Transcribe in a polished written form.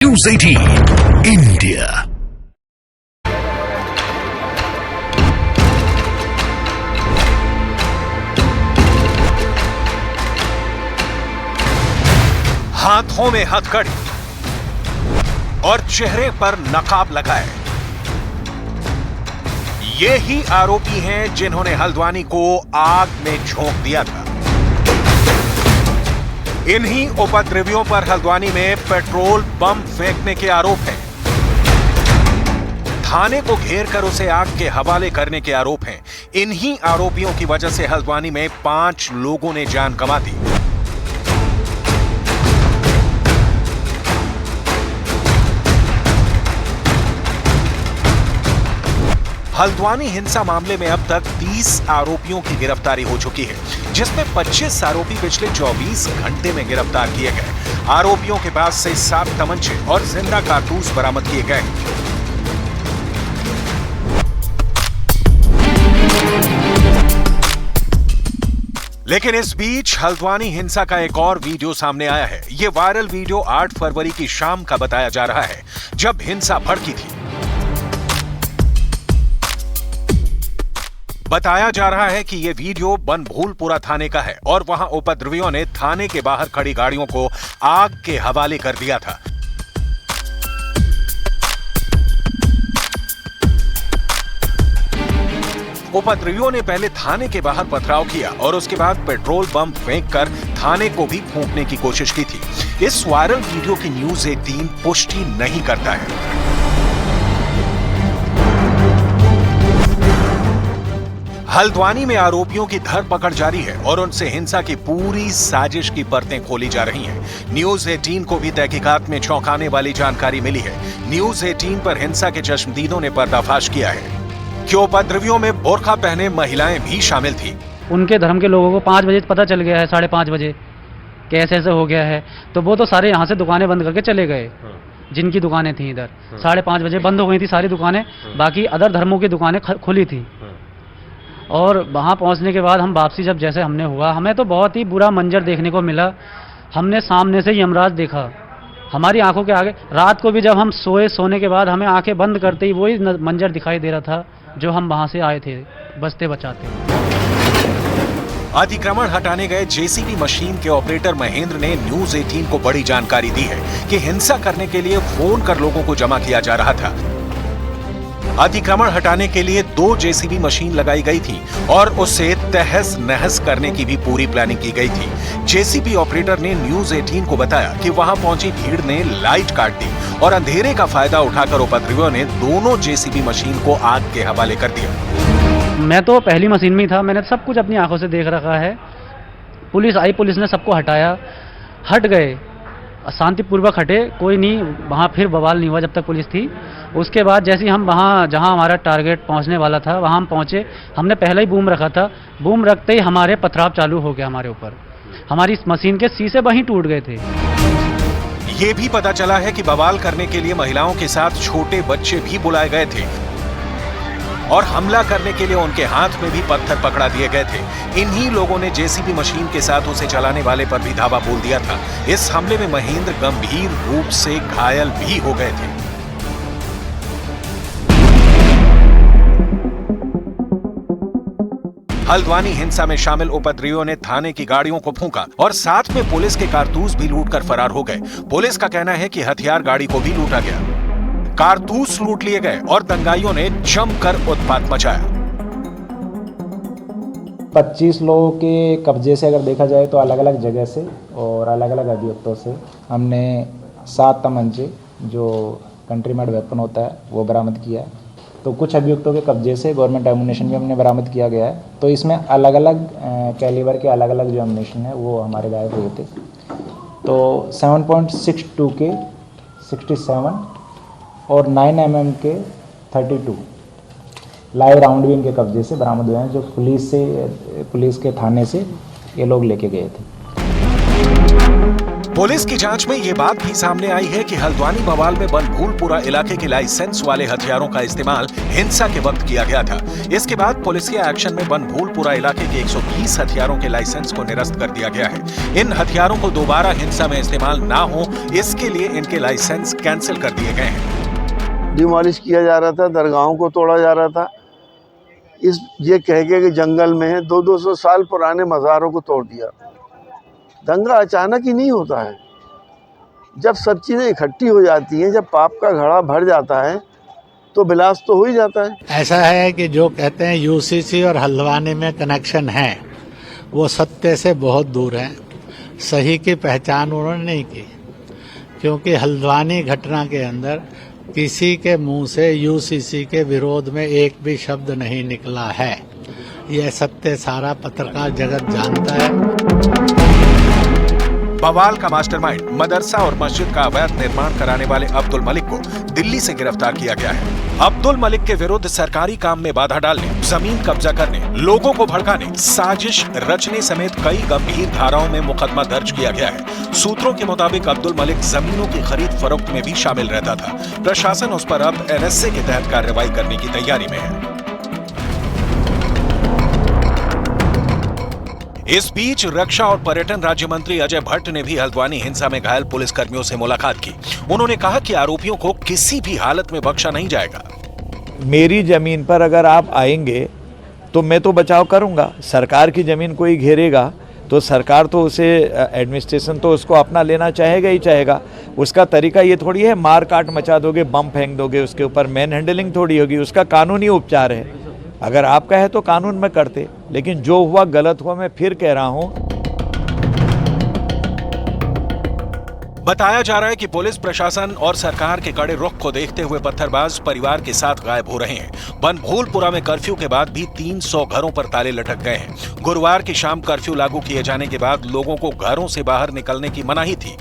News 18 India। हाथों में हथकड़ी और चेहरे पर नकाब लगाए, ये ही आरोपी हैं जिन्होंने हल्द्वानी को आग में झोंक दिया था। इन्हीं उपद्रवियों पर हल्द्वानी में पेट्रोल बम फेंकने के आरोप हैं। थाने को घेर कर उसे आग के हवाले करने के आरोप हैं। इन्हीं आरोपियों की वजह से हल्द्वानी में 5 लोगों ने जान गंवा दी। हल्द्वानी हिंसा मामले में अब तक 30 आरोपियों की गिरफ्तारी हो चुकी है, जिसमें 25 आरोपी पिछले 24 घंटे में गिरफ्तार किए गए। आरोपियों के पास से 7 तमंचे और जिंदा कारतूस बरामद किए गए। लेकिन इस बीच हल्द्वानी हिंसा का एक और वीडियो सामने आया है। ये वायरल वीडियो 8 फरवरी की शाम का बताया जा रहा है, जब हिंसा भड़की थी। बताया जा रहा है कि यह वीडियो बनभूलपुरा थाने का है और वहां उपद्रवियों ने थाने के बाहर खड़ी गाड़ियों को आग के हवाले कर दिया था। उपद्रवियों ने पहले थाने के बाहर पथराव किया और उसके बाद पेट्रोल बम फेंककर थाने को भी फूंकने की कोशिश की थी। इस वायरल वीडियो की न्यूज़ 18 पुष्टि नहीं करता है। हल्द्वानी में आरोपियों की धरपकड़ जारी है और उनसे हिंसा की पूरी साजिश की परतें खोली जा रही हैं। न्यूज़ 18 को भी तहकीकात में चौंकाने वाली जानकारी मिली है। न्यूज़ 18 पर हिंसा के चश्मदीदों ने पर्दाफाश किया है कि उपद्रवियों में बुर्का पहने महिलाएं भी शामिल थी। उनके धर्म के लोगों को 5 बजे पता चल गया है, 5:30 बजे कैसे ऐसे हो गया है, तो वो तो सारे यहाँ से दुकानें बंद करके चले गए। जिनकी दुकानें थी इधर 5:30 बजे बंद हो गई थी सारी दुकानें, बाकी अदर धर्मों की दुकानें खुली थी। और वहाँ पहुँचने के बाद हम वापसी जब जैसे हमने हुआ, हमें तो बहुत ही बुरा मंजर देखने को मिला। हमने सामने से यमराज देखा हमारी आंखों के आगे। रात को भी जब हम सोने के बाद हमें आंखें बंद करते ही वही मंजर दिखाई दे रहा था जो हम वहाँ से आए थे बचते बचाते। अतिक्रमण हटाने गए जेसीबी मशीन के ऑपरेटर महेंद्र ने न्यूज़ 18 को बड़ी जानकारी दी है कि हिंसा करने के लिए फोन कर लोगों को जमा किया जा रहा था। अतिक्रमण हटाने के लिए 2 जेसीबी मशीन लगाई गई थी और उसे तहस नहस करने की भी पूरी प्लानिंग की गई थी। जेसीबी ऑपरेटर ने न्यूज़ 18 को बताया कि वहां पहुंची भीड़ ने लाइट काट दी और अंधेरे का फायदा उठाकर उपद्रवियों ने दोनों जेसीबी मशीन को आग के हवाले कर दिया। मैं तो पहली मशीन में ही था, मैंने सब कुछ अपनी आंखों से देख रखा है। पुलिस आई, पुलिस ने सबको हटाया, हट गए, शांतिपूर्वक हटे, कोई नहीं वहाँ फिर बवाल नहीं हुआ जब तक पुलिस थी। उसके बाद जैसे ही हम वहाँ जहाँ हमारा टारगेट पहुँचने वाला था वहाँ हम पहुँचे, हमने पहले ही बूम रखा था। बूम रखते ही हमारे पथराव चालू हो गया हमारे ऊपर, हमारी मशीन के शीशे वहीं टूट गए थे। ये भी पता चला है कि बवाल करने के लिए महिलाओं के साथ छोटे बच्चे भी बुलाए गए थे और हमला करने के लिए उनके हाथ में भी पत्थर पकड़ा दिए गए थे। इन्हीं लोगों ने जेसीबी मशीन के साथ उसे चलाने वाले पर भी धावा बोल दिया था। इस हमले में महेंद्र गंभीर रूप से घायल भी हो गए थे। हल्द्वानी हिंसा में शामिल उपद्रवियों ने थाने की गाड़ियों को फूंका और साथ में पुलिस के कारतूस भी लूटकर फरार हो गए। पुलिस का कहना है कि हथियार गाड़ी को भी लूटा गया, कारतूस लूट लिए गए और दंगाइयों ने जमकर उत्पात मचाया। 25 लोगों के कब्जे से अगर देखा जाए तो अलग अलग जगह से और अलग अलग अभियुक्तों से हमने 7 तमंचे जो कंट्री मेड वेपन होता है वो बरामद किया है। तो कुछ अभियुक्तों के कब्जे से गवर्नमेंट एमुनेशन भी हमने बरामद किया गया है। तो इसमें अलग अलग कैलिबर के अलग अलग जो एमुनेशन है वो हमारे गायब हुए थे। तो 7.62 के 67 और 9 mm के 32 लाइव राउंड भी इनके कब्जे से बरामद हुए हैं, जो पुलिस के थाने से ये लोग लेके गए थे। पुलिस की जांच में ये बात भी सामने आई है कि हल्द्वानी बवाल में बनभूलपुरा इलाके के लाइसेंस वाले हथियारों का इस्तेमाल हिंसा के वक्त किया गया था। इसके बाद पुलिस के एक्शन में बनभूलपुरा इलाके के 120 हथियारों के लाइसेंस को निरस्त कर दिया गया है। इन हथियारों को दोबारा हिंसा में इस्तेमाल ना हो, इसके लिए इनके लाइसेंस कैंसिल कर दिए गए हैं। डिमोलिश किया जा रहा था, दरगाहों को तोड़ा जा रहा था, ये कह के कि जंगल में है 200-200 साल पुराने मज़ारों को तोड़ दिया। दंगा अचानक ही नहीं होता है, जब सब चीज़ें इकट्ठी हो जाती हैं, जब पाप का घड़ा भर जाता है तो विलास तो हो ही जाता है। ऐसा है कि जो कहते हैं यूसीसी और हल्द्वानी में कनेक्शन है, वो सत्य से बहुत दूर है। सही की पहचान उन्होंने नहीं की, क्योंकि हल्द्वानी घटना के अंदर किसी के मुंह से यूसीसी के विरोध में एक भी शब्द नहीं निकला है। यह सत्य सारा पत्रकार जगत जानता है। बवाल का मास्टरमाइंड मदरसा और मस्जिद का अवैध निर्माण कराने वाले अब्दुल मलिक को दिल्ली से गिरफ्तार किया गया है। अब्दुल मलिक के विरुद्ध सरकारी काम में बाधा डालने, जमीन कब्जा करने, लोगों को भड़काने, साजिश रचने समेत कई गंभीर धाराओं में मुकदमा दर्ज किया गया है। सूत्रों के मुताबिक अब्दुल मलिक जमीनों की खरीद फरोख्त में भी शामिल रहता था। प्रशासन उस पर अब एनएसए के तहत कार्रवाई करने की तैयारी में है। इस बीच रक्षा और पर्यटन राज्य मंत्री अजय भट्ट ने भी हल्द्वानी हिंसा में घायल पुलिस कर्मियों से मुलाकात की। उन्होंने कहा कि आरोपियों को किसी भी हालत में बख्शा नहीं जाएगा। मेरी जमीन पर अगर आप आएंगे तो मैं तो बचाव करूंगा। सरकार की जमीन कोई घेरेगा तो सरकार तो उसे एडमिनिस्ट्रेशन तो उसको अपना लेना चाहेगा ही चाहेगा। उसका तरीका ये थोड़ी है मार काट मचा दोगे, बम फेंक दोगे, उसके ऊपर मैन हैंडलिंग थोड़ी होगी। उसका कानूनी उपचार है। अगर आपका है तो कानून में करते, लेकिन जो हुआ गलत हुआ। मैं फिर कह रहा हूं, बताया जा रहा है कि पुलिस प्रशासन और सरकार के कड़े रुख को देखते हुए पत्थरबाज परिवार के साथ गायब हो रहे हैं। बनभूलपुरा में कर्फ्यू के बाद भी 300 घरों पर ताले लटक गए हैं। गुरुवार की शाम कर्फ्यू लागू किए जाने के बाद लोगों को घरों से बाहर निकलने की मनाही थी।